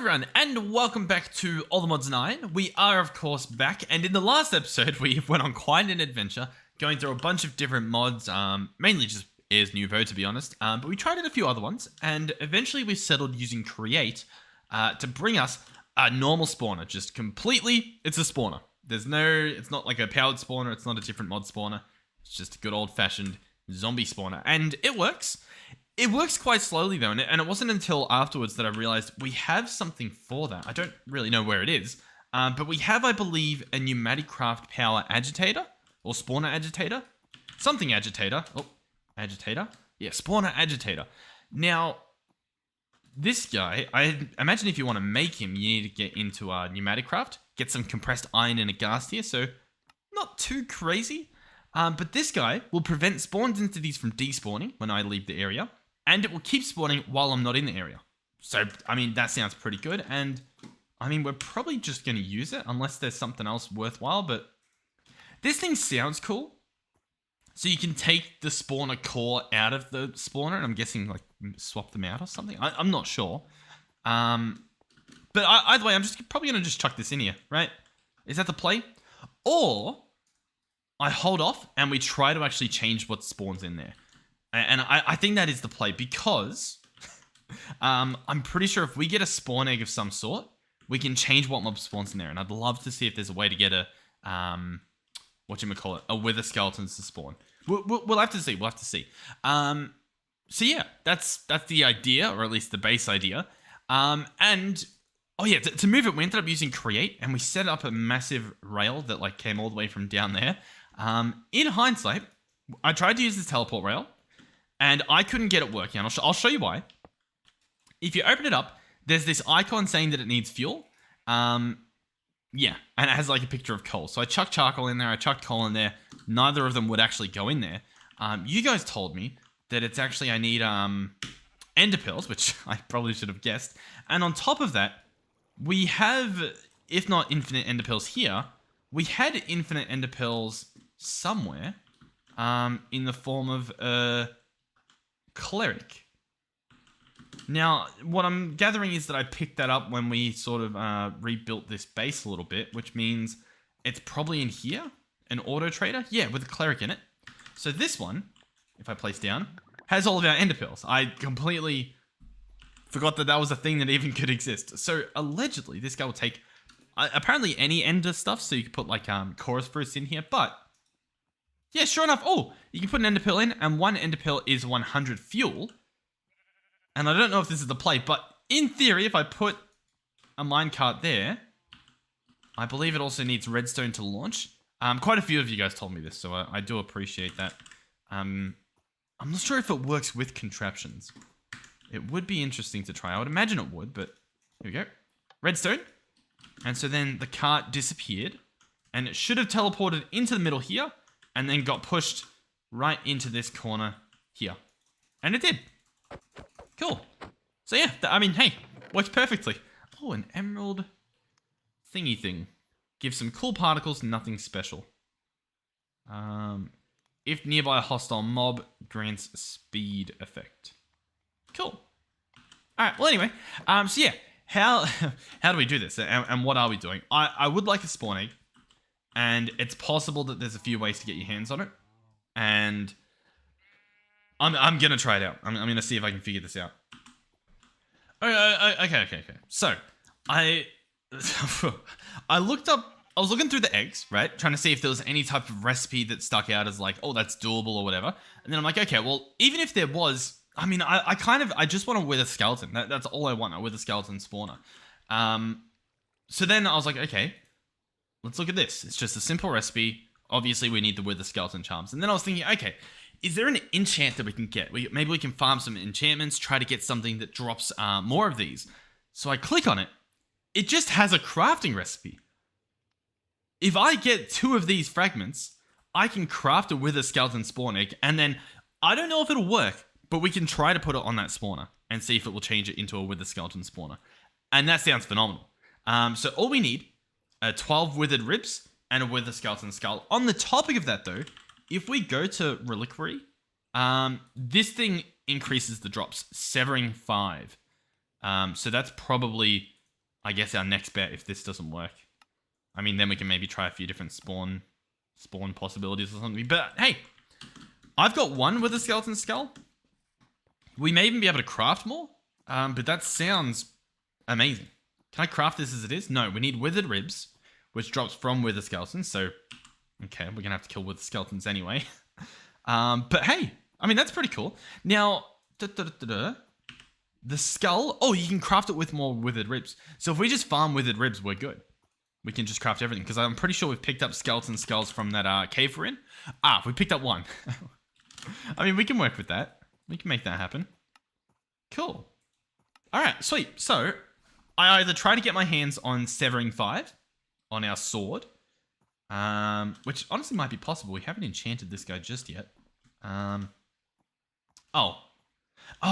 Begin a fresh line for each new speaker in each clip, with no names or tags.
everyone, and welcome back to All the Mods 9. We are, of course, back, and in the last episode, we went on quite an adventure, going through a bunch of different mods, mainly just Airs Nouveau, to be honest, but we tried out a few other ones, and eventually we settled using Create to bring us a normal spawner, just completely, it's a spawner. It's not like a powered spawner, it's not a different mod spawner, it's just a good old-fashioned zombie spawner, and it works. It works quite slowly though, and it wasn't until afterwards that I realized we have something for that. I don't really know where it is, but we have, I believe, a pneumatic craft power agitator, or spawner agitator? Something agitator. Oh, agitator? Yeah, spawner agitator. Now, this guy, I imagine if you want to make him, you need to get into pneumatic craft, get some compressed iron and a gas tier, so not too crazy. But this guy will prevent spawn entities from despawning when I leave the area, and it will keep spawning while I'm not in the area. So, I mean, that sounds pretty good, and I mean, we're probably just going to use it unless there's something else worthwhile, but this thing sounds cool. So you can take the spawner core out of the spawner, and I'm guessing, like, swap them out or something. I'm not sure. But either way, I'm just probably going to just chuck this in here, right? Is that the play? Or I hold off and we try to actually change what spawns in there. And I think that is the play because I'm pretty sure if we get a spawn egg of some sort, we can change what mob spawns in there. And I'd love to see if there's a way to get a, a wither skeletons to spawn. We'll have to see. We'll have to see. So yeah, that's the idea, or at least the base idea. And oh yeah, to move it, we ended up using Create, and we set up a massive rail that like came all the way from down there. In hindsight, I tried to use this teleport rail, and I couldn't get it working. And I'll show you why. If you open it up, there's this icon saying that it needs fuel. Yeah, and it has like a picture of coal. So I chucked charcoal in there, I chucked coal in there. Neither of them would actually go in there. You guys told me that it's actually, I need ender pearls, which I probably should have guessed. And on top of that, we have, if not infinite ender pearls here, we had infinite ender pearls somewhere in the form of a cleric. Now, what I'm gathering is that I picked that up when we sort of rebuilt this base a little bit, which means it's probably in here, an auto trader. Yeah, with a cleric in it. So this one, if I place down, has all of our ender pearls. I completely forgot that that was a thing that even could exist. So allegedly, this guy will take apparently any ender stuff. So you can put like chorus fruits in here, but yeah, sure enough. Oh, you can put an ender pearl in, and one ender pearl is 100 fuel. And I don't know if this is the play, but in theory, if I put a minecart there, I believe it also needs redstone to launch. Quite a few of you guys told me this, so I do appreciate that. I'm not sure if it works with contraptions. It would be interesting to try. I would imagine it would, but here we go. Redstone. And so then the cart disappeared, and it should have teleported into the middle here, and then got pushed right into this corner here. And it did. Cool. So yeah, I mean, hey, works perfectly. Oh, an emerald thingy thing. Gives some cool particles, nothing special. If nearby a hostile mob, grants speed effect. Cool. Alright, well anyway, so yeah, how do we do this, and what are we doing? I would like a spawn egg, and it's possible that there's a few ways to get your hands on it, and I'm gonna try it out. I'm gonna see if I can figure this out. Okay. So, I looked up, I was looking through the eggs, right? Trying to see if there was any type of recipe that stuck out as like, oh, that's doable or whatever. And then I'm like, okay, well, even if there was, I mean, I just want to wither skeleton. That's all I want, a wither skeleton spawner. So then I was like, okay, let's look at this. It's just a simple recipe. Obviously, we need the wither skeleton charms. And then I was thinking, okay, is there an enchant that we can get? Maybe we can farm some enchantments, try to get something that drops more of these. So I click on it. It just has a crafting recipe. If I get 2 of these fragments, I can craft a wither skeleton spawn egg, and then I don't know if it'll work, but we can try to put it on that spawner and see if it will change it into a wither skeleton spawner. And that sounds phenomenal. So all we need are 12 withered ribs and a wither skeleton skull. On the topic of that though, if we go to reliquary, this thing increases the drops, severing 5. So that's probably I guess, our next bet if this doesn't work. I mean, then we can maybe try a few different spawn possibilities or something. But hey, I've got one with a skeleton skull. We may even be able to craft more, but that sounds amazing. Can I craft this as it is? No, we need withered ribs, which drops from wither skeletons. So, okay, we're going to have to kill wither skeletons anyway. But hey, I mean, that's pretty cool. Now, the skull, oh, you can craft it with more withered ribs. So if we just farm withered ribs, we're good. We can just craft everything, because I'm pretty sure we've picked up skeleton skulls from that cave we're in. We picked up one. I mean, we can work with that. We can make that happen. Cool. All right, sweet. So I either try to get my hands on Severing 5 on our sword, which honestly might be possible. We haven't enchanted this guy just yet. Oh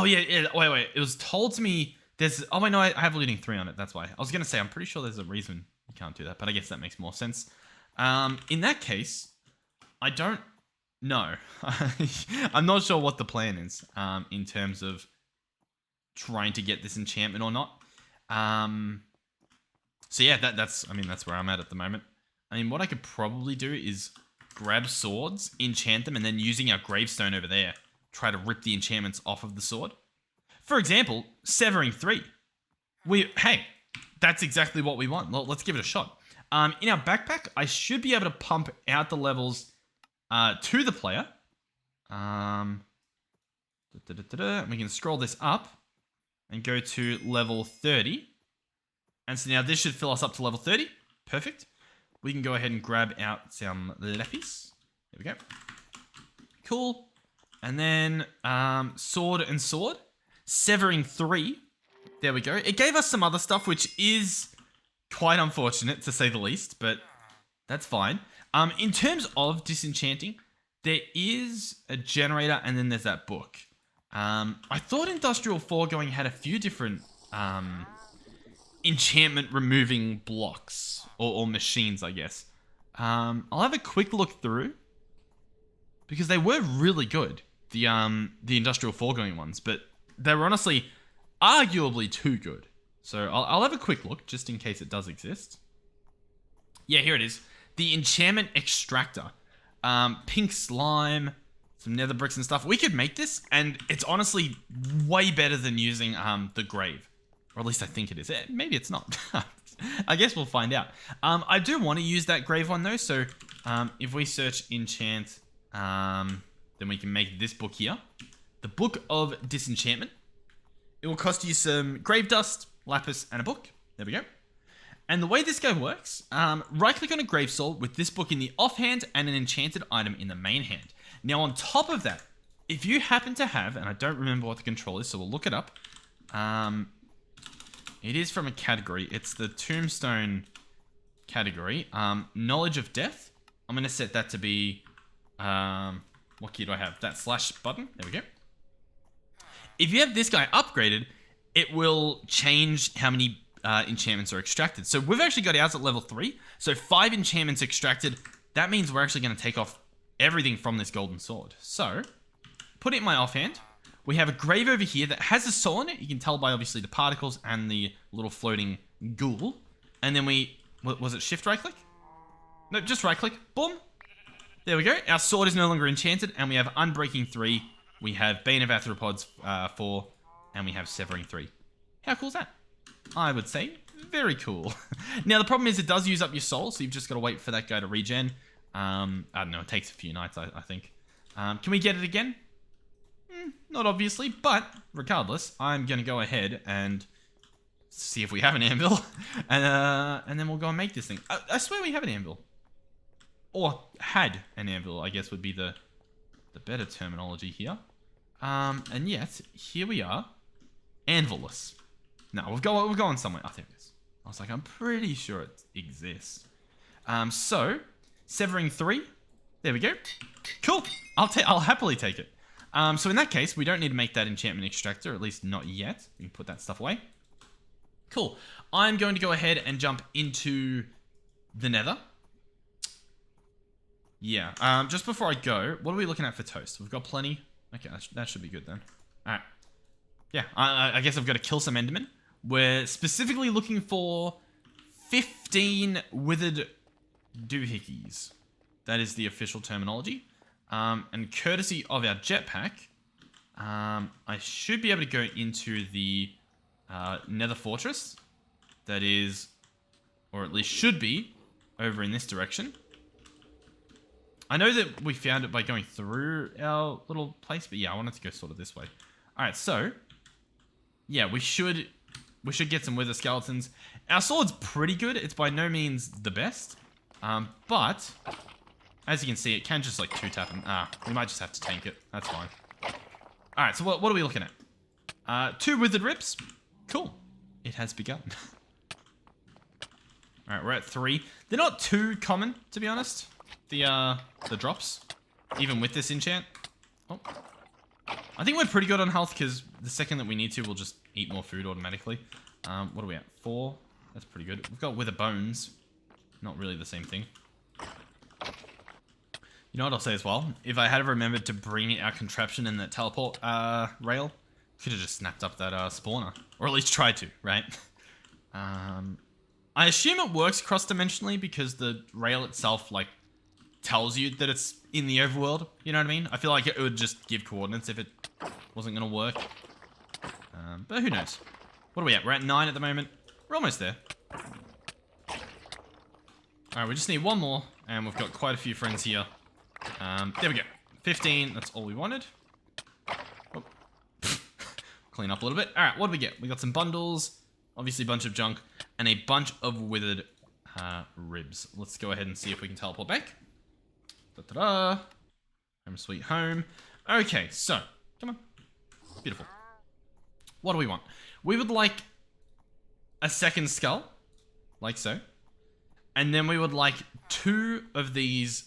yeah. Wait. It was told to me there's. Oh wait, no, I have looting 3 on it. That's why. I was gonna say I'm pretty sure there's a reason you can't do that, but I guess that makes more sense. In that case, I don't know. I'm not sure what the plan is in terms of trying to get this enchantment or not. So yeah, that's where I'm at the moment. I mean, what I could probably do is grab swords, enchant them, and then using our gravestone over there, try to rip the enchantments off of the sword. For example, Severing 3. Hey, that's exactly what we want. Well, let's give it a shot. In our backpack, I should be able to pump out the levels to the player. We can scroll this up and go to level 30. And so now this should fill us up to level 30. Perfect. We can go ahead and grab out some lapis. There we go. Cool. And then sword and sword. Severing 3. There we go. It gave us some other stuff, which is quite unfortunate to say the least, but that's fine. In terms of disenchanting, there is a generator and then there's that book. I thought Industrial Foregoing had a few different enchantment removing blocks or machines, I guess. I'll have a quick look through because they were really good, the Industrial Foregoing ones, but they were honestly arguably too good. So I'll have a quick look just in case it does exist. Yeah, here it is. The Enchantment Extractor. Pink slime, some nether bricks and stuff. We could make this, and it's honestly way better than using the grave. Or at least I think it is. Maybe it's not. I guess we'll find out. I do want to use that grave one, though. So if we search enchant, then we can make this book here. The Book of Disenchantment. It will cost you some grave dust, lapis, and a book. There we go. And the way this guy works, right-click on a grave soul with this book in the offhand and an enchanted item in the main hand. Now, on top of that, if you happen to have, and I don't remember what the control is, so we'll look it up. It is from a category. It's the Tombstone category. Knowledge of Death. I'm going to set that to be, what key do I have? That slash button. There we go. If you have this guy upgraded, it will change how many enchantments are extracted. So we've actually got ours at level 3. So 5 enchantments extracted. That means we're actually going to take off everything from this golden sword. So put it in my offhand. We have a grave over here that has a soul in it. You can tell by obviously the particles and the little floating ghoul. And then was it shift right click? No, just right click. Boom. There we go. Our sword is no longer enchanted, and we have Unbreaking 3. We have Bane of Arthropods 4, and we have Severing 3. How cool is that? I would say very cool. Now, the problem is it does use up your soul, so you've just got to wait for that guy to regen. I don't know, it takes a few nights, I think. Can we get it again? Not obviously, but regardless, I'm going to go ahead and see if we have an anvil, and then we'll go and make this thing. I swear we have an anvil. Or had an anvil, I guess would be the better terminology here. And yet, here we are, anvilless. No, we're going somewhere. I think this. I was like, I'm pretty sure it exists. So, Severing 3. There we go. Cool. I'll happily take it. So in that case, we don't need to make that enchantment extractor, at least not yet. We can put that stuff away. Cool. I'm going to go ahead and jump into the Nether. Yeah. Just before I go, what are we looking at for toast? We've got plenty. Okay, that should be good then. All right. Yeah, I guess I've got to kill some Endermen. We're specifically looking for 15 withered doohickeys. That is the official terminology. And courtesy of our jetpack, I should be able to go into the Nether fortress. That is, or at least should be, over in this direction. I know that we found it by going through our little place, but yeah, I wanted to go sort of this way. Alright, so, yeah, we should get some wither skeletons. Our sword's pretty good. It's by no means the best. But, as you can see, it can just, like, two-tap them. We might just have to tank it. That's fine. Alright, so what are we looking at? 2 withered rips. Cool. It has begun. Alright, we're at 3. They're not too common, to be honest. The drops. Even with this enchant. Oh. I think we're pretty good on health, because the second that we need to, we'll just eat more food automatically. What are we at? 4. That's pretty good. We've got wither bones. Not really the same thing. You know what I'll say as well? If I had remembered to bring our contraption in that teleport rail, could have just snapped up that spawner. Or at least tried to, right? I assume it works cross-dimensionally because the rail itself, like, tells you that it's in the overworld. You know what I mean? I feel like it would just give coordinates if it wasn't going to work. But who knows? What are we at? We're at 9 at the moment. We're almost there. Alright, we just need one more. And we've got quite a few friends here. There we go. 15. That's all we wanted. Oh. Clean up a little bit. Alright, what do we get? We got some bundles. Obviously a bunch of junk. And a bunch of withered ribs. Let's go ahead and see if we can teleport back. Da-da-da. Home sweet home. Okay, so. Come on. Beautiful. What do we want? We would like a second skull. Like so. And then we would like 2 of these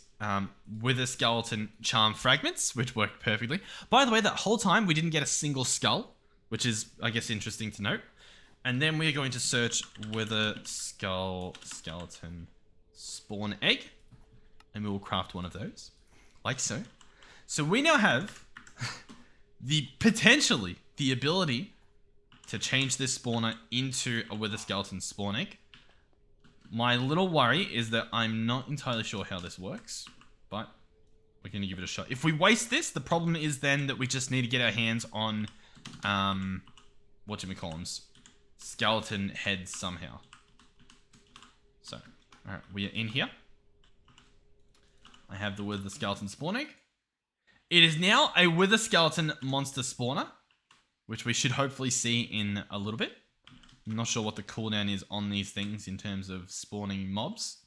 wither skeleton charm fragments, which work perfectly. By the way, that whole time we didn't get a single skull, which is, I guess, interesting to note. And then we are going to search wither skeleton spawn egg. And we will craft one of those. Like so. So we now have potentially the ability to change this spawner into a wither skeleton spawn egg. My little worry is that I'm not entirely sure how this works. But we're going to give it a shot. If we waste this, the problem is then that we just need to get our hands on whatchamacallums, skeleton heads somehow. So, alright, we are in here. I have the wither skeleton spawn egg. It is now a wither skeleton monster spawner, which we should hopefully see in a little bit. I'm not sure what the cooldown is on these things in terms of spawning mobs.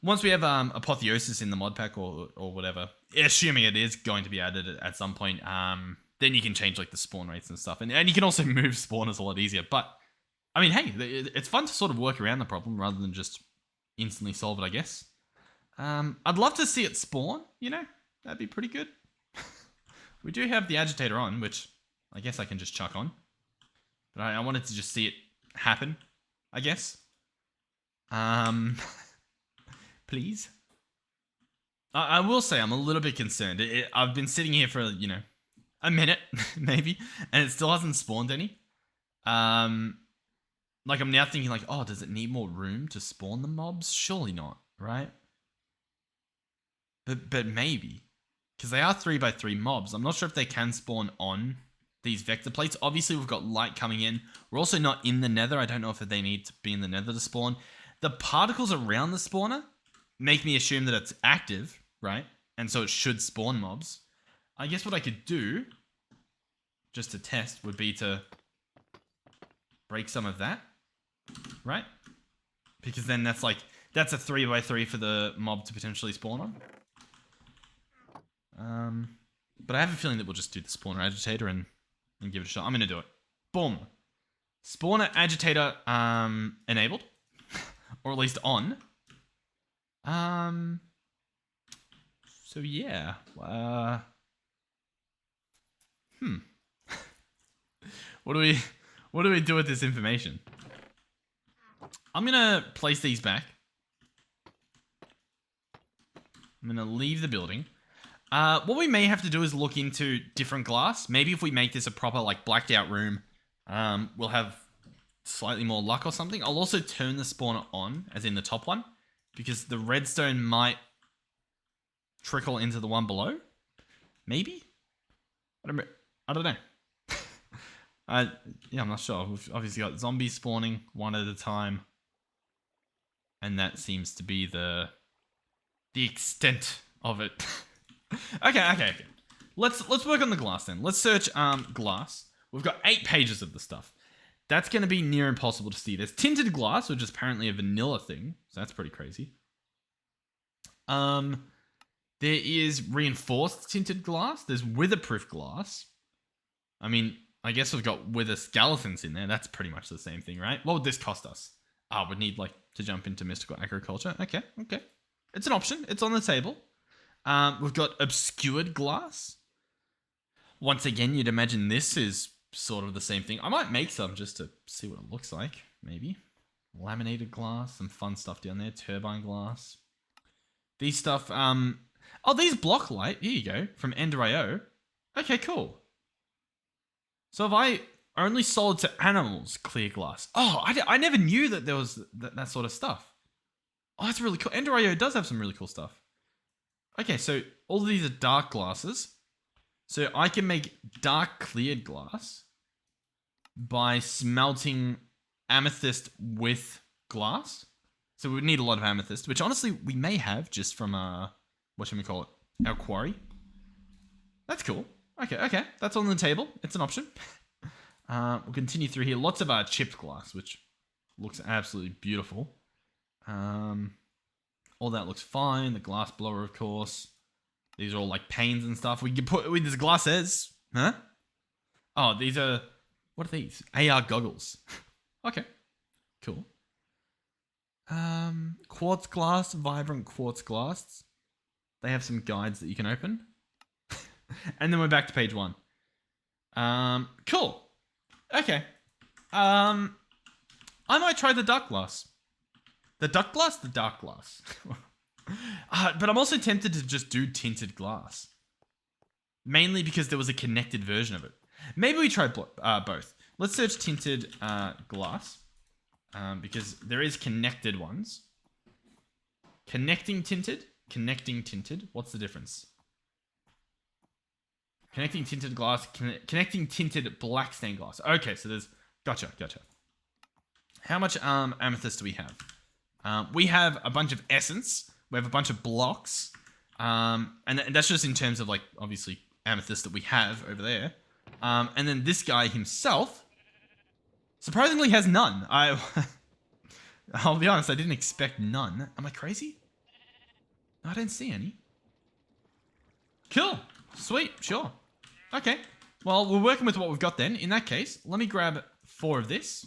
Once we have apotheosis in the mod pack or whatever, assuming it is going to be added at some point, then you can change like the spawn rates and stuff. And you can also move spawners a lot easier. But, I mean, hey, it's fun to sort of work around the problem rather than just instantly solve it, I guess. I'd love to see it spawn, you know? That'd be pretty good. We do have the agitator on, which I guess I can just chuck on. But I wanted to just see it happen, I guess. Please. I will say I'm a little bit concerned. I've been sitting here for, you know, a minute, maybe, and it still hasn't spawned any. Like, I'm now thinking, like, oh, does it need more room to spawn the mobs? Surely not, right? But maybe. Because they are 3x3 mobs. I'm not sure if they can spawn on these vector plates. Obviously, we've got light coming in. We're also not in the nether. I don't know if they need to be in the nether to spawn. The particles around the spawner make me assume that it's active, right? And so it should spawn mobs. I guess what I could do, just to test, would be to break some of that, right? Because then that's a 3x3 for the mob to potentially spawn on. But I have a feeling that we'll just do the spawner agitator and give it a shot. I'm going to do it. Boom. Spawner agitator enabled. Or at least on. So yeah. What do we do with this information? I'm going to place these back. I'm going to leave the building. What we may have to do is look into different glass. Maybe if we make this a proper, like, blacked out room, we'll have slightly more luck or something. I'll also turn the spawner on, as in the top one, because the redstone might trickle into the one below. Maybe? I don't know. Yeah, I'm not sure. We've obviously got zombies spawning one at a time. And that seems to be the extent of it. Okay. Let's work on the glass then. Let's search glass. We've got 8 pages of the stuff. That's going to be near impossible to see. There's tinted glass, which is apparently a vanilla thing. So that's pretty crazy. There is reinforced tinted glass. There's witherproof glass. I mean, I guess we've got wither skeletons in there. That's pretty much the same thing, right? What would this cost us? We'd need to jump into mystical agriculture. Okay. It's an option. It's on the table. We've got obscured glass. Once again, you'd imagine this is sort of the same thing. I might make some just to see what it looks like, maybe. Laminated glass, some fun stuff down there. Turbine glass. These stuff, these block light. Here you go, from Ender.io. Okay, cool. So if I only sold to animals clear glass. Oh, I never knew that there was that sort of stuff. Oh, that's really cool. Ender.io does have some really cool stuff. Okay, so all of these are dark glasses. So I can make dark cleared glass by smelting amethyst with glass. So we would need a lot of amethyst, which honestly we may have just from our quarry. That's cool. Okay, that's on the table. It's an option. We'll continue through here. Lots of chipped glass, which looks absolutely beautiful. All that looks fine. The glass blower, of course. These are all like panes and stuff. We can put with this glasses. Huh? Oh, these are... What are these? AR goggles. Okay. Cool. Quartz glass. Vibrant quartz glass. They have some guides that you can open. And then we're back to page 1. Cool. Okay. I might try the dark glass. The dark glass? The dark glass. But I'm also tempted to just do tinted glass. Mainly because there was a connected version of it. Maybe we try both. Let's search tinted glass. Because there is connected ones. Connecting tinted. What's the difference? Connecting tinted glass. Connecting tinted black stained glass. Okay, so there's... Gotcha. How much amethyst do we have? We have a bunch of essence. We have a bunch of blocks. And that's just in terms of, like, obviously, amethyst that we have over there. And then this guy himself, surprisingly, has none. I'll be honest, I didn't expect none. Am I crazy? No, I didn't see any. Cool. Sweet. Sure. Okay. Well, we're working with what we've got then. In that case, let me grab 4 of this.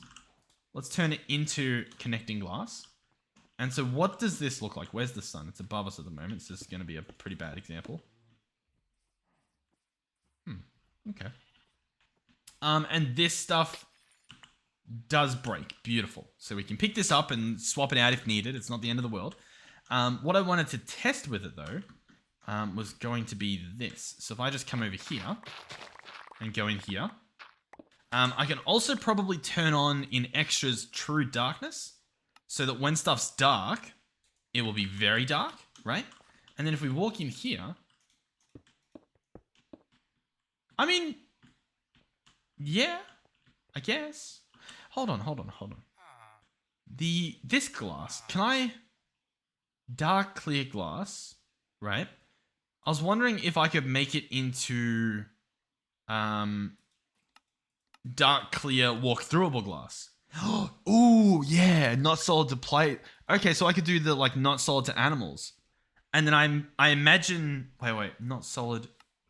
Let's turn it into connecting glass. And so what does this look like? Where's the sun? It's above us at the moment, so this is going to be a pretty bad example. Okay. And this stuff does break. Beautiful. So we can pick this up and swap it out if needed. It's not the end of the world. What I wanted to test with it, though, was going to be this. So if I just come over here and go in here, I can also probably turn on in extras true darkness so that when stuff's dark, it will be very dark, right? And then if we walk in here, I mean, yeah, I guess. Hold on. This glass, can I dark clear glass, right? I was wondering if I could make it into dark clear walk-throughable glass. Ooh, yeah, not solid to plate. Okay, so I could do the like not solid to animals. And then I imagine wait, not solid.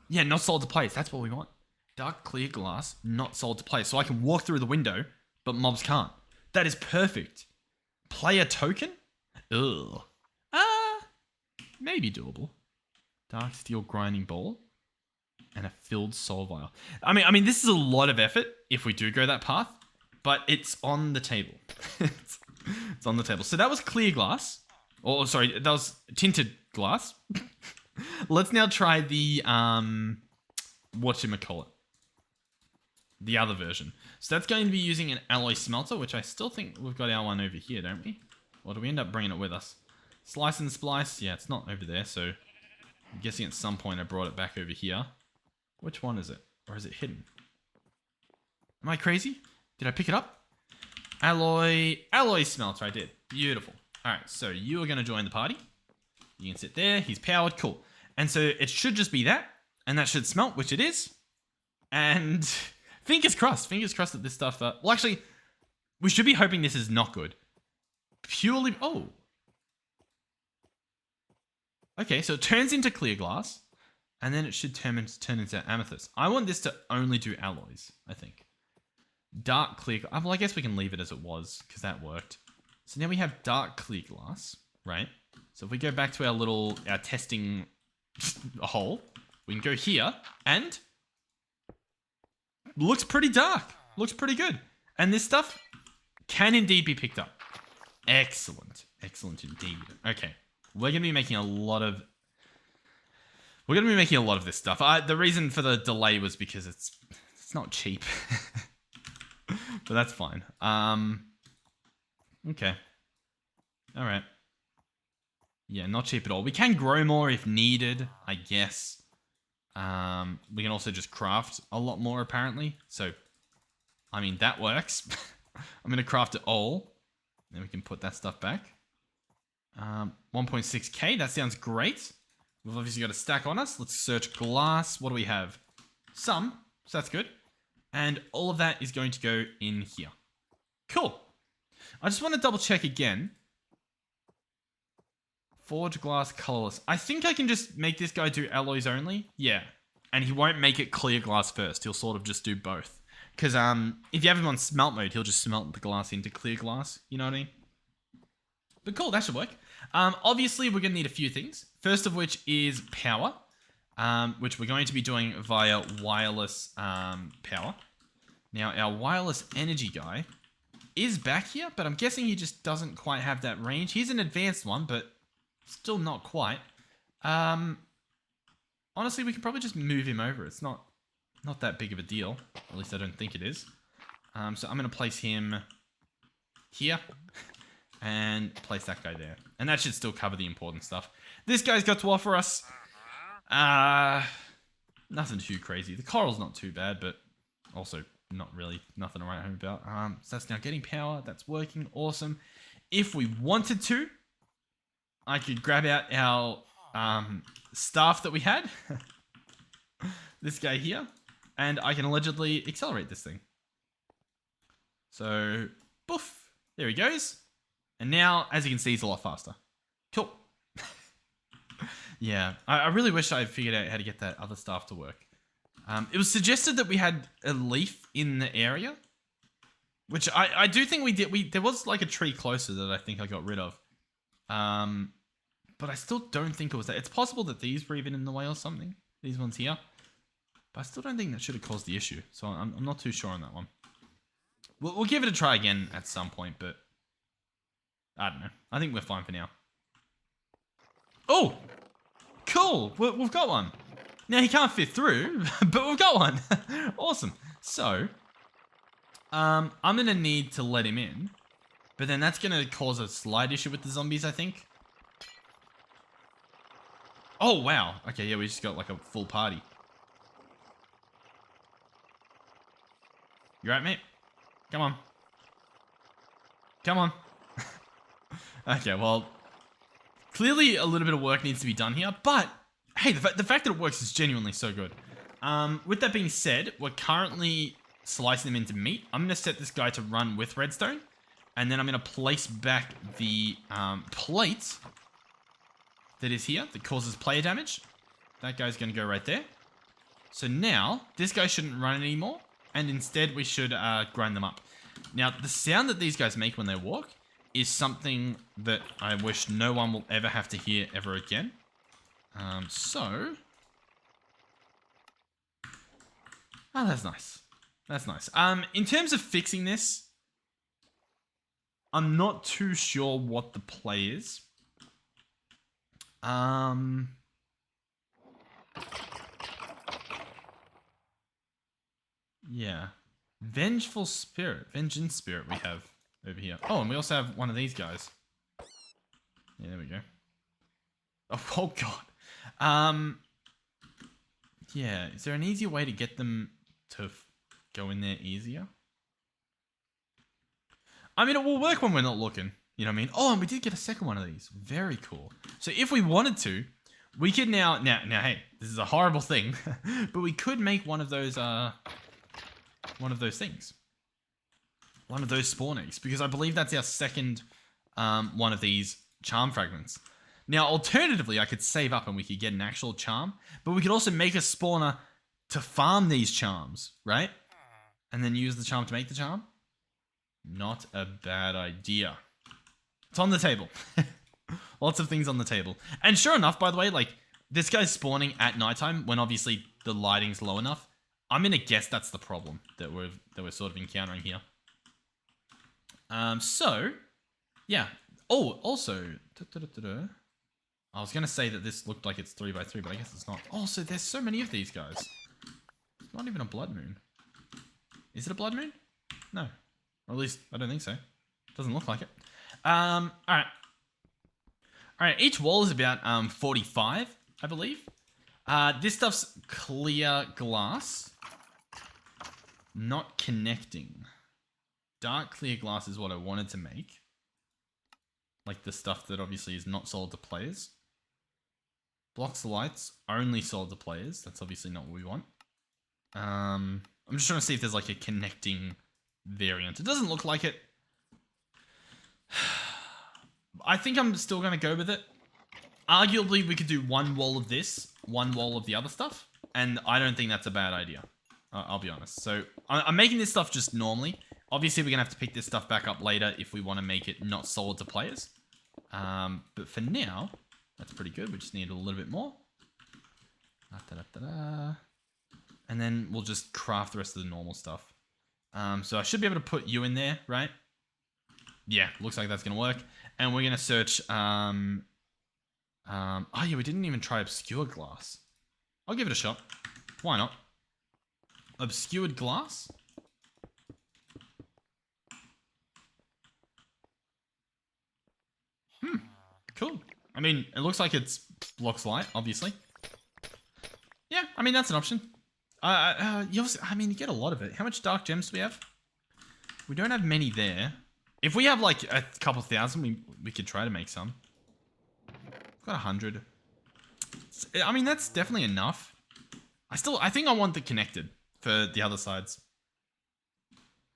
Yeah, not solid to plates. That's what we want. Dark clear glass, not solid to plates. So I can walk through the window, but mobs can't. That is perfect. Player token? Ugh. Maybe doable. Dark steel grinding ball and a filled soul vial. I mean, this is a lot of effort if we do go that path, but it's on the table. It's on the table. So that was clear glass. Oh, sorry, that was tinted glass. Let's now try the whatchamacallit. the other version. So that's going to be using an alloy smelter, which I still think we've got our one over here, don't we? Or do we end up bringing it with us? Slice and splice. Yeah, it's not over there, so I'm guessing at some point I brought it back over here. Which one is it? Or is it hidden? Am I crazy? Did I pick it up? Alloy smelter, I did. Beautiful. All right, so you are going to join the party. You can sit there. He's powered. Cool. And so it should just be that. And that should smelt, which it is. And fingers crossed that this stuff... well, actually, we should be hoping this is not good. Purely... Oh. Okay, so it turns into clear glass. And then it should turn into amethyst. I want this to only do alloys, I think. Dark clear... Well, I guess we can leave it as it was, because that worked. So now we have dark clear glass, right? So if we go back to our testing hole, we can go here, and... looks pretty dark. Looks pretty good. And this stuff can indeed be picked up. Excellent. Excellent indeed. Okay. We're going to be making a lot of... We're going to be making a lot of this stuff. The reason for the delay was because it's not cheap. But that's fine. Okay. All right. Yeah, not cheap at all. We can grow more if needed, I guess. We can also just craft a lot more, apparently. So, I mean, that works. I'm going to craft it all. Then we can put that stuff back. 1.6k, that sounds great. We've obviously got a stack on us. Let's search glass. What do we have? Some, so that's good. And all of that is going to go in here. Cool. I just want to double check again. Forge glass colorless. I think I can just make this guy do alloys only. Yeah. And he won't make it clear glass first. He'll sort of just do both. Because if you have him on smelt mode, he'll just smelt the glass into clear glass. You know what I mean? But cool, that should work. Obviously, we're going to need a few things. First of which is power. Which we're going to be doing via wireless power. Now, our wireless energy guy is back here, but I'm guessing he just doesn't quite have that range. He's an advanced one, but still not quite. Honestly, we can probably just move him over. It's not that big of a deal. At least I don't think it is. So I'm going to place him here and place that guy there. And that should still cover the important stuff. This guy's got to offer us nothing too crazy. The coral's not too bad, but also not really nothing to write home about. So that's now getting power. That's working. Awesome. If we wanted to, I could grab out our staff that we had. This guy here. And I can allegedly accelerate this thing. So, poof. There he goes. And now, as you can see, he's a lot faster. Cool. Yeah, I really wish I had figured out how to get that other staff to work. It was suggested that we had a leaf in the area. Which I do think we did. There was like a tree closer that I think I got rid of. But I still don't think it was that. It's possible that these were even in the way or something. These ones here. But I still don't think that should have caused the issue. So I'm not too sure on that one. We'll give it a try again at some point, but... I don't know. I think we're fine for now. Oh! Cool! We've got one. Now, he can't fit through, but we've got one. Awesome. So, I'm going to need to let him in. But then that's going to cause a slight issue with the zombies, I think. Oh, wow. Okay, yeah, we just got like a full party. You right, mate? Come on. Come on. Okay, well, clearly a little bit of work needs to be done here, but hey, the fact that it works is genuinely so good. With that being said, we're currently slicing them into meat. I'm going to set this guy to run with redstone, and then I'm going to place back the plate that is here that causes player damage. That guy's going to go right there. So now, this guy shouldn't run anymore, and instead we should grind them up. Now, the sound that these guys make when they walk is something that I wish no one will ever have to hear ever again. Oh, that's nice. That's nice. In terms of fixing this, I'm not too sure what the play is. Yeah. Vengeful spirit. Vengeance spirit we have over here. Oh, and we also have one of these guys. Yeah, there we go. Oh god. Yeah, is there an easier way to get them to go in there easier? I mean, it will work when we're not looking. You know what I mean? Oh, and we did get a second one of these. Very cool. So if we wanted to, we could now, hey, this is a horrible thing, but we could make one of those things. One of those spawn eggs, because I believe that's our second one of these charm fragments. Now, alternatively, I could save up and we could get an actual charm, but we could also make a spawner to farm these charms, right? And then use the charm to make the charm. Not a bad idea. It's on the table. Lots of things on the table. And sure enough, by the way, like, this guy's spawning at nighttime when obviously the lighting's low enough. I'm gonna guess that's the problem that we're sort of encountering here. So, yeah. Oh, also, I was gonna say that this looked like it's 3x3, but I guess it's not. Oh, so there's so many of these guys. It's not even a blood moon. Is it a blood moon? No. Or at least, I don't think so. Doesn't look like it. Alright. Alright, each wall is about 45, I believe. This stuff's clear glass. Not connecting. Dark clear glass is what I wanted to make. Like the stuff that obviously is not sold to players. Blocks lights, only sold to players. That's obviously not what we want. I'm just trying to see if there's like a connecting variant. It doesn't look like it. I think I'm still going to go with it. Arguably, we could do one wall of this, one wall of the other stuff. And I don't think that's a bad idea. I'll be honest. So I'm making this stuff just normally. Obviously, we're going to have to pick this stuff back up later if we want to make it not sold to players. But for now, that's pretty good. We just need a little bit more. And then we'll just craft the rest of the normal stuff. So I should be able to put you in there, right? Yeah, looks like that's going to work. And we're going to search... oh yeah, we didn't even try obscured glass. I'll give it a shot. Why not? Obscured glass? Cool. I mean, it looks like it's blocks light, obviously. Yeah, I mean, that's an option. You also, I mean, you get a lot of it. How much dark gems do we have? We don't have many there. If we have like a couple thousand, we could try to make some. We've got 100. I mean, that's definitely enough. I think I want the connected for the other sides.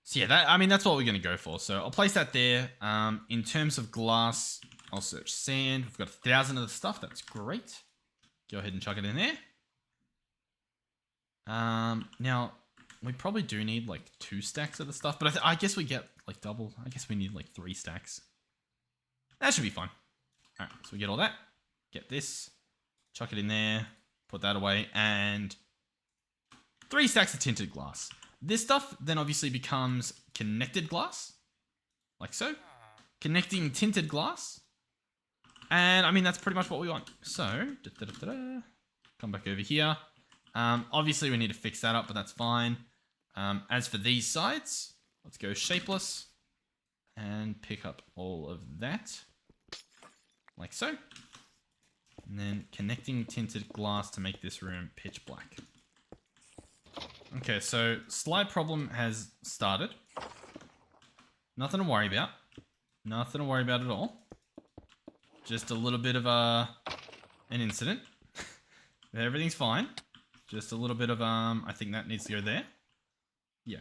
So yeah, I mean, that's what we're going to go for. So I'll place that there. In terms of glass, I'll search sand. We've got 1,000 of the stuff. That's great. Go ahead and chuck it in there. Now, we probably do need like 2 stacks of the stuff, but I guess we get like double. I guess we need like 3 stacks. That should be fine. All right, so we get all that. Get this. Chuck it in there. Put that away. And 3 stacks of tinted glass. This stuff then obviously becomes connected glass. Like so. Connecting tinted glass. And I mean, that's pretty much what we want. So, come back over here. Obviously, we need to fix that up, but that's fine. As for these sides, let's go shapeless. And pick up all of that. Like so. And then connecting tinted glass to make this room pitch black. Okay, so slight problem has started. Nothing to worry about. Nothing to worry about at all. Just a little bit of an incident. Everything's fine. Just a little bit of, I think that needs to go there. Yeah.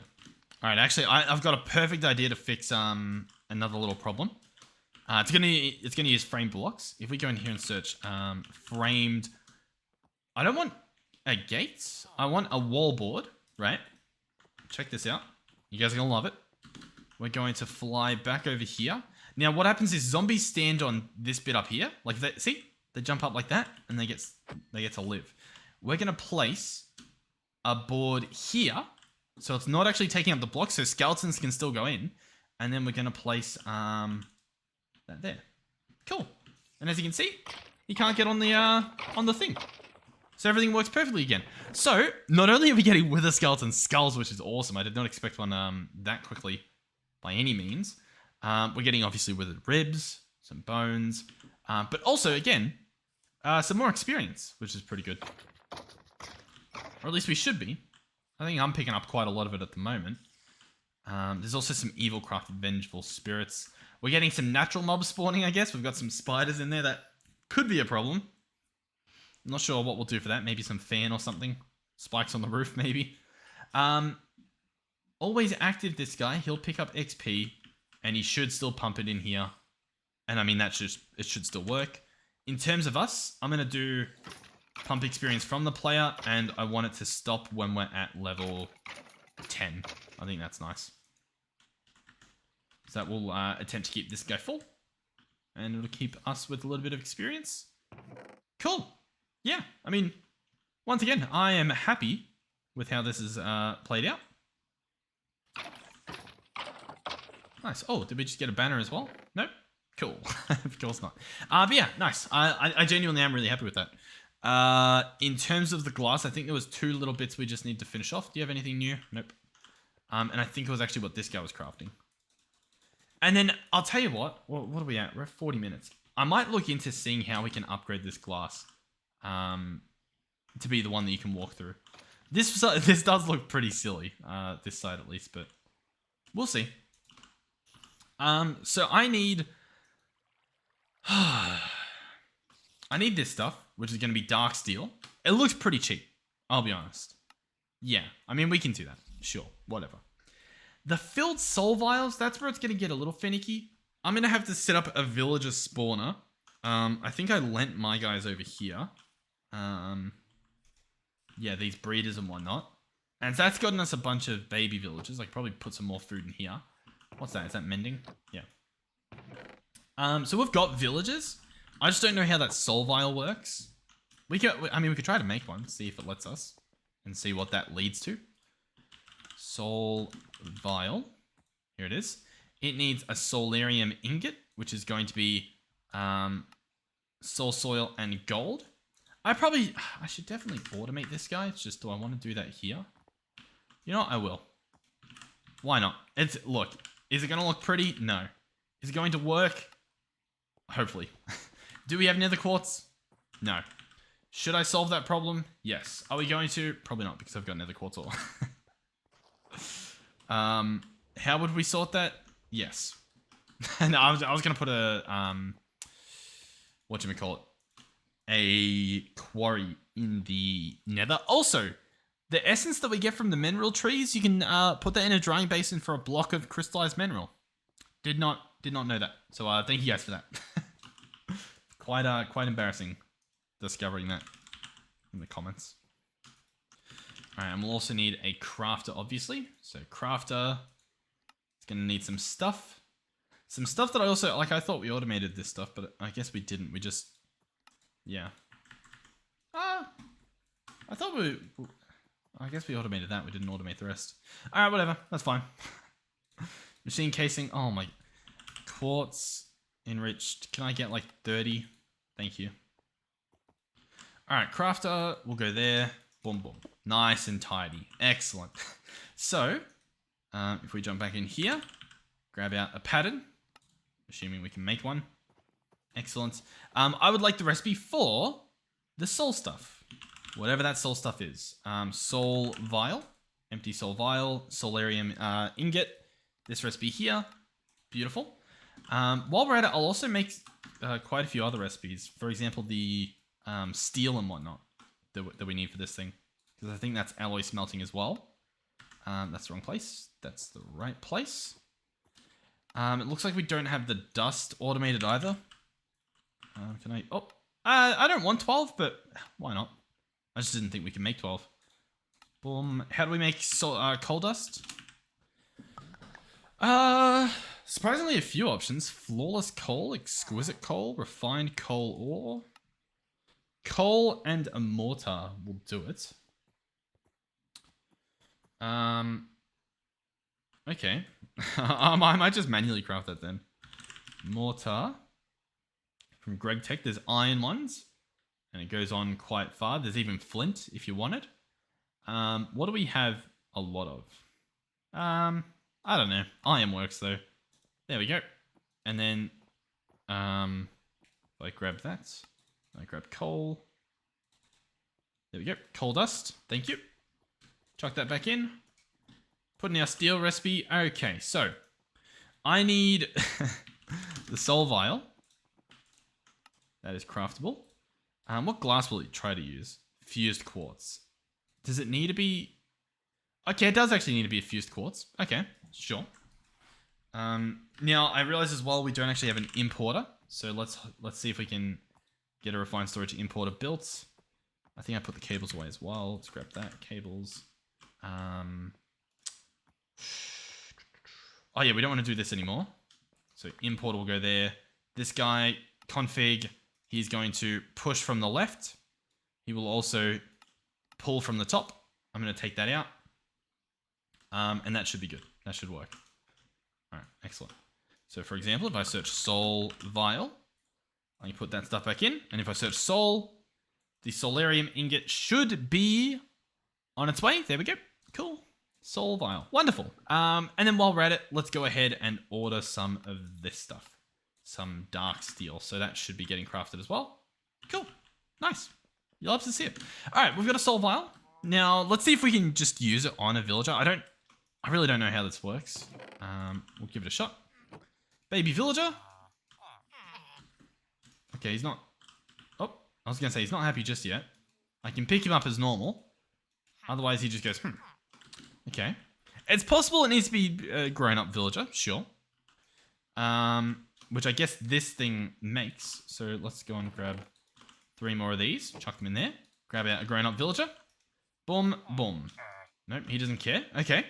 All right, actually, I've got a perfect idea to fix another little problem. It's gonna use framed blocks. If we go in here and search framed, I don't want a gate. I want a wall board, right? Check this out. You guys are gonna love it. We're going to fly back over here. Now, what happens is zombies stand on this bit up here. Like, see? They jump up like that, and they get to live. We're going to place a board here. So it's not actually taking up the block, so skeletons can still go in. And then we're going to place that there. Cool. And as you can see, you can't get on the thing. So everything works perfectly again. So not only are we getting wither skeleton skulls, which is awesome. I did not expect one that quickly by any means. We're getting obviously withered ribs, some bones, but also again, some more experience, which is pretty good. Or at least we should be. I think I'm picking up quite a lot of it at the moment. There's also some evil crafted vengeful spirits. We're getting some natural mobs spawning, I guess. We've got some spiders in there that could be a problem. I'm not sure what we'll do for that. Maybe some fan or something. Spikes on the roof, maybe. Always active, this guy. He'll pick up XP, and he should still pump it in here. And I mean, it should still work. In terms of us, I'm going to do pump experience from the player, and I want it to stop when we're at level 10. I think that's nice. So that will attempt to keep this guy full. And it'll keep us with a little bit of experience. Cool. Yeah, I mean, once again, I am happy with how this is played out. Nice. Oh, did we just get a banner as well? Nope. Cool. Of course not. But yeah, nice. I genuinely am really happy with that. In terms of the glass, I think there was 2 little bits we just need to finish off. Do you have anything new? Nope. And I think it was actually what this guy was crafting. And then I'll tell you what are we at? We're at 40 minutes. I might look into seeing how we can upgrade this glass to be the one that you can walk through. This does look pretty silly, this side at least, but we'll see. So I need this stuff, which is going to be dark steel. It looks pretty cheap, I'll be honest. Yeah, I mean, we can do that. Sure, whatever. The filled soul vials, that's where it's going to get a little finicky. I'm going to have to set up a villager spawner. I think I lent my guys over here. Yeah, these breeders and whatnot. And so that's gotten us a bunch of baby villagers. I could probably put some more food in here. What's that? Is that mending? Yeah. So we've got villagers. I just don't know how that soul vial works. We could try to make one, see if it lets us, and see what that leads to. Soul vial. Here it is. It needs a solarium ingot, which is going to be soul soil and gold. I should definitely automate this guy. It's just, do I want to do that here? You know what? I will. Why not? Look, is it going to look pretty? No. Is it going to work? Hopefully. Do we have nether quartz? No. Should I solve that problem? Yes. Are we going to? Probably not, because I've got nether quartz ore. How would we sort that? Yes. No, I was going to put a, whatchamacallit? A quarry in the nether. Also, the essence that we get from the mineral trees, you can put that in a drying basin for a block of crystallized mineral. Did not know that. So thank you guys for that. Quite embarrassing discovering that in the comments. Alright, and we'll also need a crafter, obviously. So crafter is going to need some stuff. Some stuff that I also, I thought we automated this stuff, but I guess we didn't. We just, yeah. I guess we automated that. We didn't automate the rest. Alright, whatever. That's fine. Machine casing. Oh my. Quartz enriched. Can I get like 30? Thank you. Alright, crafter. We'll go there. Boom, boom. Nice and tidy. Excellent. So, if we jump back in here, grab out a pattern, assuming we can make one. Excellent. I would like the recipe for the soul stuff. Whatever that soul stuff is. Soul vial. Empty soul vial. Solarium ingot. This recipe here. Beautiful. While we're at it, I'll also make quite a few other recipes. For example, the steel and whatnot that we need for this thing. Because I think that's alloy smelting as well. That's the wrong place. That's the right place. It looks like we don't have the dust automated either. Can I? Oh, I don't want 12, but why not? I just didn't think we could make 12. Boom. How do we make coal dust? Surprisingly a few options. Flawless coal, exquisite coal, refined coal ore. Coal and a mortar will do it. Okay. I might just manually craft that then. Mortar. From Greg Tech, there's iron ones. And it goes on quite far. There's even flint if you want it. What do we have a lot of? I don't know. Iron works though. There we go. And then I grab that. I grab coal. There we go. Coal dust. Thank you. Chuck that back in. Put in our steel recipe. Okay, so I need the soul vial. That is craftable. What glass will you try to use? Fused quartz. Does it need to be... Okay, it does actually need to be a fused quartz. Okay, sure. Now, I realize as well we don't actually have an importer. So let's see if we can get a refined storage importer built. I think I put the cables away as well. Let's grab that. Cables. Oh yeah, we don't want to do this anymore. So importer will go there. This guy, config, he's going to push from the left. He will also pull from the top. I'm going to take that out. And that should be good. That should work. All right, excellent. So for example, if I search soul vial, I can put that stuff back in. And if I search soul, the solarium ingot should be on its way. There we go. Cool. Soul vial. Wonderful. And then while we're at it, let's go ahead and order some of this stuff. Some dark steel. So that should be getting crafted as well. Cool. Nice. You'll love to see it. All right, we've got a soul vial. Now, let's see if we can just use it on a villager. I really don't know how this works. We'll give it a shot. Baby villager. Okay, he's not... Oh, I was going to say he's not happy just yet. I can pick him up as normal. Otherwise, he just goes, Okay. It's possible it needs to be a grown-up villager, sure. Which I guess this thing makes. So let's go and grab 3 more of these. Chuck them in there. Grab out a grown-up villager. Boom, boom. Nope, he doesn't care. Okay.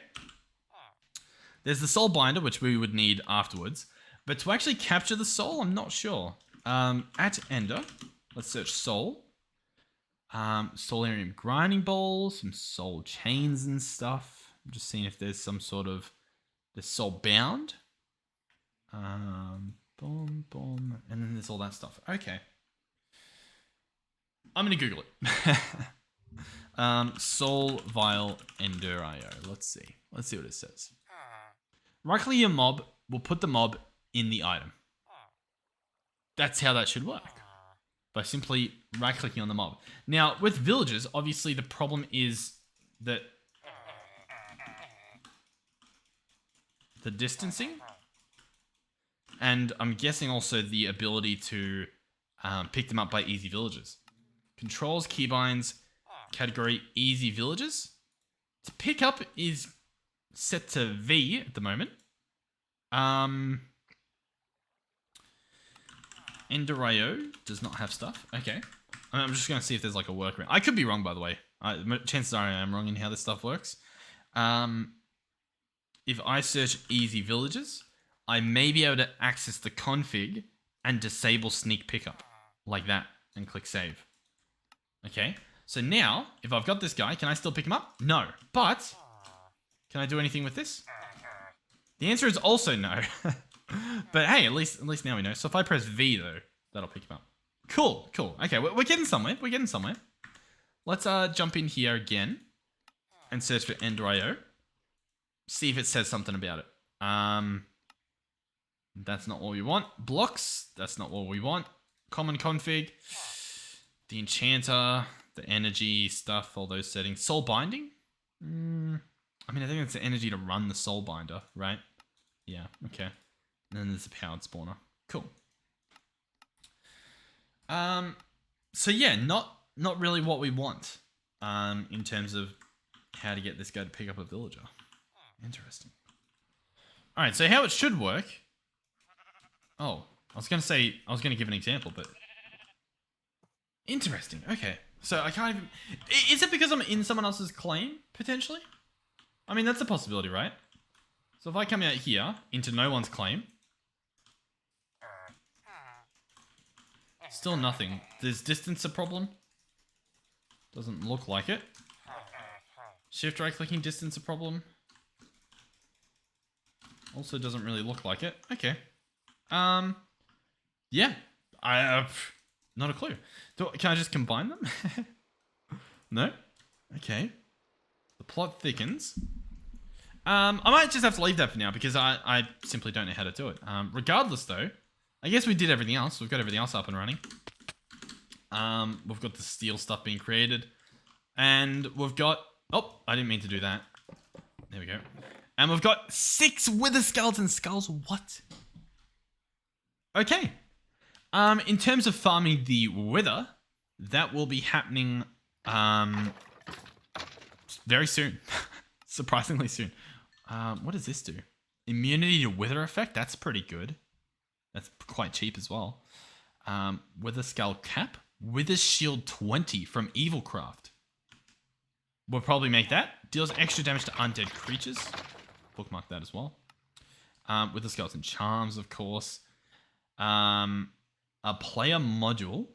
There's the soul binder, which we would need afterwards. But to actually capture the soul, I'm not sure. At Ender, let's search soul. Solarium grinding bowls, some soul chains and stuff. I'm just seeing if there's some sort of... There's soul bound. Boom, boom. And then there's all that stuff. Okay. I'm going to Google it. Soul vial Ender IO. Let's see. Let's see what it says. Right-click your mob will put the mob in the item. That's how that should work. By simply right-clicking on the mob. Now, with villagers, obviously the problem is that the distancing, and I'm guessing also the ability to pick them up by easy villagers. Controls, keybinds, category, easy villagers. To pick up is set to V at the moment. Ender.io does not have stuff. Okay. I'm just going to see if there's like a workaround. I could be wrong, by the way. Chances are I am wrong in how this stuff works. If I search easy villagers, I may be able to access the config and disable sneak pickup like that and click save. Okay. So now, if I've got this guy, can I still pick him up? No. But can I do anything with this? The answer is also no. But hey, at least now we know. So if I press V though, that'll pick him up. Cool, cool. Okay, we're getting somewhere. We're getting somewhere. Let's jump in here again and search for Ender.io. See if it says something about it. That's not what we want. Blocks, that's not what we want. Common config. The enchanter, the energy stuff, all those settings. Soul binding? I mean, I think it's the energy to run the soul binder, right? Yeah, okay. And then there's a powered spawner. Cool. So yeah, not really what we want in terms of how to get this guy to pick up a villager. Interesting. All right, so how it should work. Oh, I was going to give an example, but interesting. Okay. So I can't even... Is it because I'm in someone else's claim, potentially? I mean, that's a possibility, right? So if I come out here into no one's claim, still nothing. Is distance a problem? Doesn't look like it. Shift right clicking distance a problem? Also doesn't really look like it. Okay. Yeah. Not a clue. Can I just combine them? No? Okay. The plot thickens. I might just have to leave that for now because I simply don't know how to do it. Regardless, though, I guess we did everything else. We've got everything else up and running. We've got the steel stuff being created. And we've got... Oh, I didn't mean to do that. There we go. And we've got 6 wither skeleton skulls. What? Okay. In terms of farming the wither, that will be happening very soon. Surprisingly soon. What does this do? Immunity to wither effect? That's pretty good. That's quite cheap as well. Wither skull cap. Wither shield 20 from Evilcraft. We'll probably make that. Deals extra damage to undead creatures. Bookmark that as well. Wither skeleton charms, of course. A player module.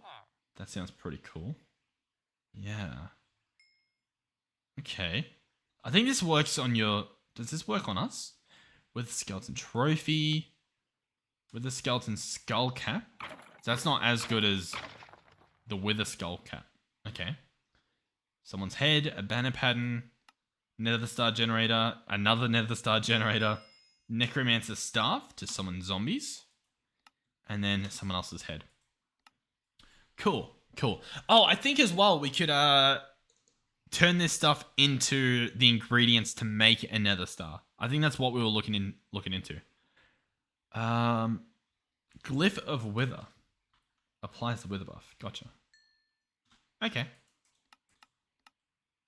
That sounds pretty cool. Yeah. Okay. I think this works on your... Does this work on us? With the skeleton trophy. With the skeleton skull cap. So that's not as good as the wither skull cap. Okay. Someone's head, a banner pattern, nether star generator, another nether star generator, necromancer staff to summon zombies, and then someone else's head. Cool, cool. Oh, I think as well we could turn this stuff into the ingredients to make a nether star. I think that's what we were looking into. Glyph of wither applies the wither buff. Gotcha. Okay.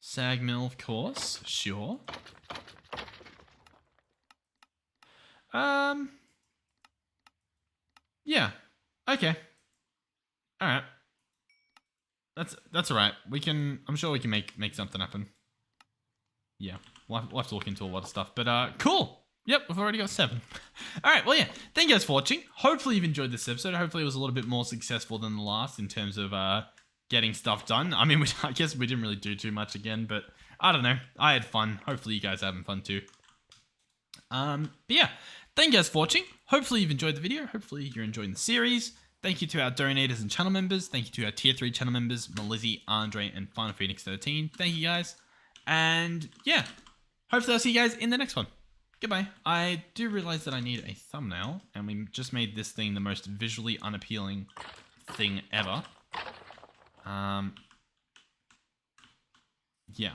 Sag mill, of course. Sure. Yeah. Okay. All right. That's all right. We can. I'm sure we can make something happen. Yeah. We'll have to look into a lot of stuff. But cool. Yep. We've already got 7. All right. Well, yeah. Thank you guys for watching. Hopefully you've enjoyed this episode. Hopefully it was a little bit more successful than the last in terms of getting stuff done. I mean, I guess we didn't really do too much again, but I don't know. I had fun. Hopefully you guys are having fun too. But yeah, thank you guys for watching. Hopefully you've enjoyed the video. Hopefully you're enjoying the series. Thank you to our donators and channel members. Thank you to our tier 3 channel members, Melizzy, Andre, and Final Phoenix 13. Thank you guys. And yeah, hopefully I'll see you guys in the next one. Goodbye. I do realize that I need a thumbnail, and we just made this thing the most visually unappealing thing ever. Yeah.